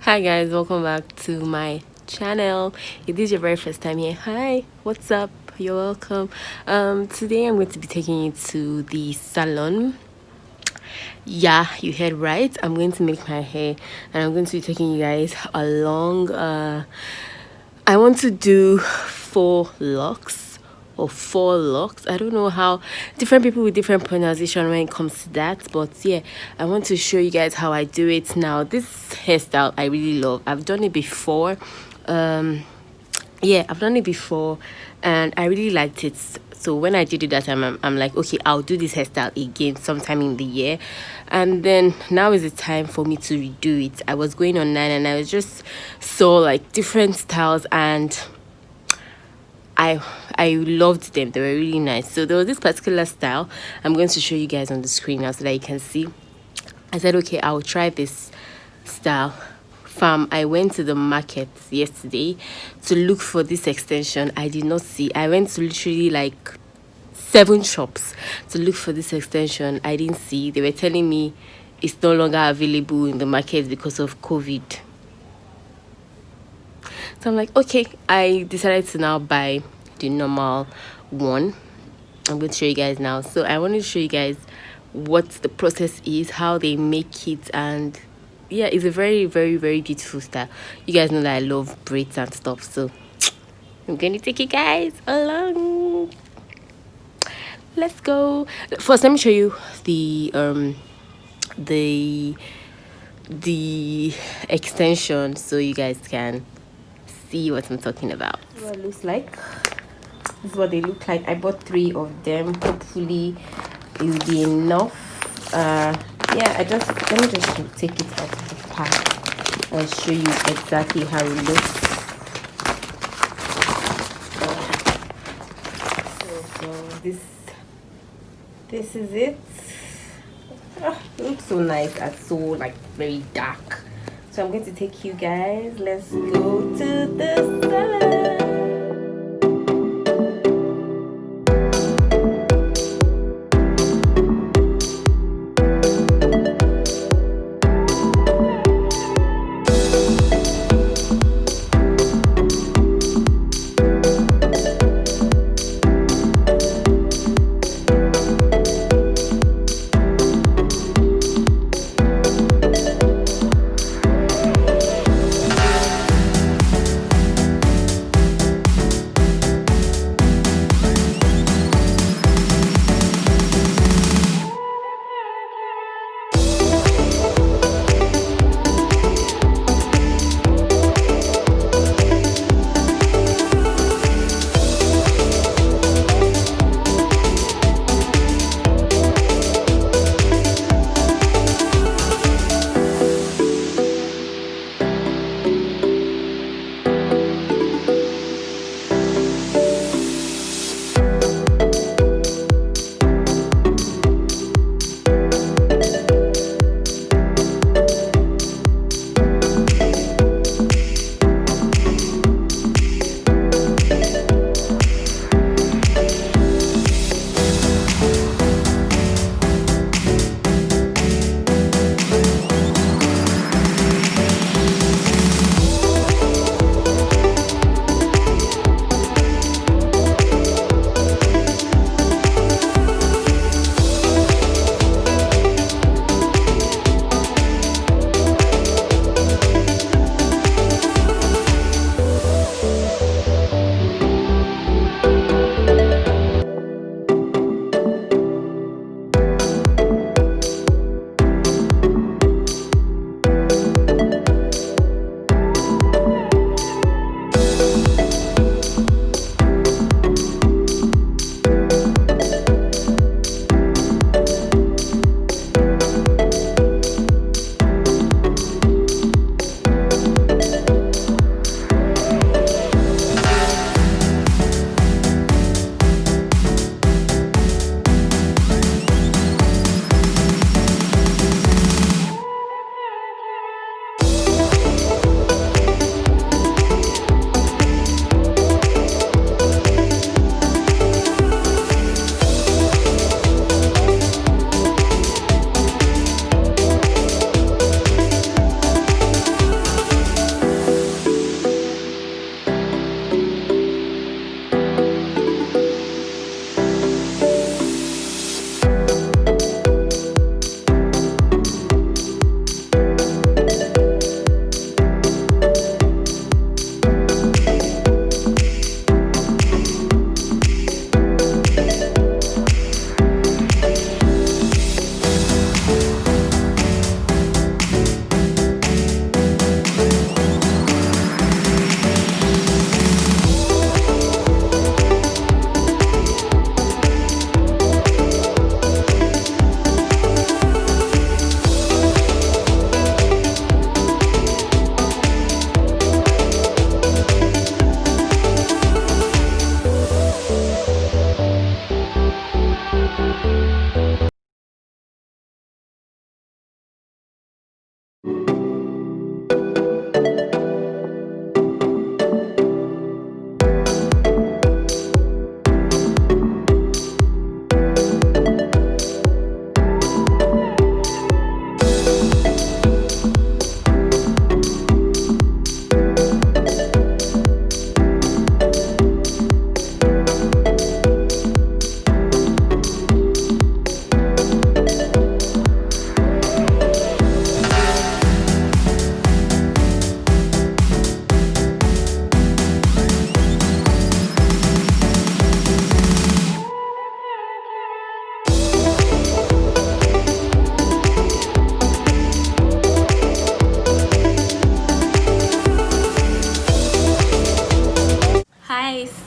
Hi guys, welcome back to my channel. If this is your very first time here, hi, what's up? You're welcome. Today I'm going to be taking you to the salon. Yeah, you heard right. I'm going to make my hair and I'm going to be taking you guys along. I want to do four locks. I don't know how different people with different pronunciation when it comes to that, but yeah, I want to show you guys how I do it now. This hairstyle I really love. I've done it before. Yeah, I've done it before and I really liked it. So when I did it that time, I'm like, okay, I'll do this hairstyle again sometime in the year. And then now is the time for me to redo it. I was going online and I was just saw like different styles and I loved them. They were really nice. So there was this particular style I'm going to show you guys on the screen now so that you can see. I said, okay, I'll try this style. I went to the market yesterday to look for this extension. I did not see. I went to literally like 7 shops to look for this extension. I didn't see. They were telling me it's no longer available in the market because of COVID. So I'm like, okay, I decided to now buy the normal one. I'm going to show you guys now. So I wanted to show you guys what the process is, how they make it, and yeah, it's a very, very, very beautiful style. You guys know that I love braids and stuff, so I'm going to take you guys along. Let's go. First, let me show you the the extension so you guys can see what I'm talking about. This is what it looks like. This is what they look like. I bought 3 of them. Hopefully it will be enough. Yeah, let me just take it out of the pack and show you exactly how it looks. So this is it. It looks so nice and so like very dark. So I'm going to take you guys. Let's go to the salon.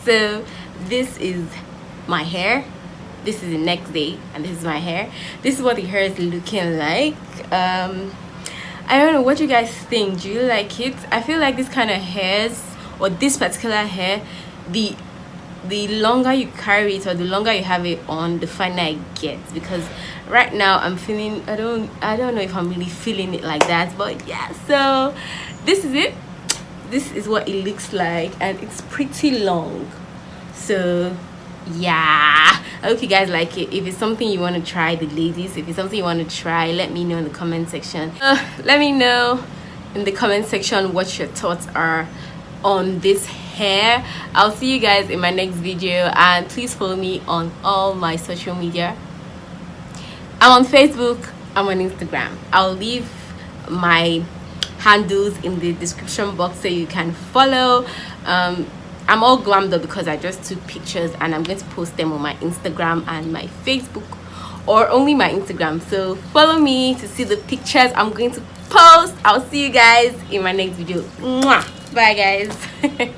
So this is my hair, this is the next day, and this is my hair. This is what the hair is looking like. I don't know what you guys think. Do you like it? I feel like this kind of hairs, or this particular hair, the longer you carry it or the longer you have it on, the finer it gets. Because right now I'm feeling, I don't know if I'm really feeling it like that, but yeah. So this is it. This is what it looks like, and it's pretty long. So yeah, I hope you guys like it. If it's something you want to try, the ladies, if it's something you want to try, let me know in the comment section. Let me know in the comment section what your thoughts are on this hair. I'll see you guys in my next video, and please follow me on all my social media. I'm on Facebook, I'm on Instagram. I'll leave my handles in the description box so you can follow. I'm all glammed up because I just took pictures, and I'm going to post them on my Instagram and my Facebook, or only my Instagram. So follow me to see the pictures I'm going to post. I'll see you guys in my next video. Mwah! Bye guys.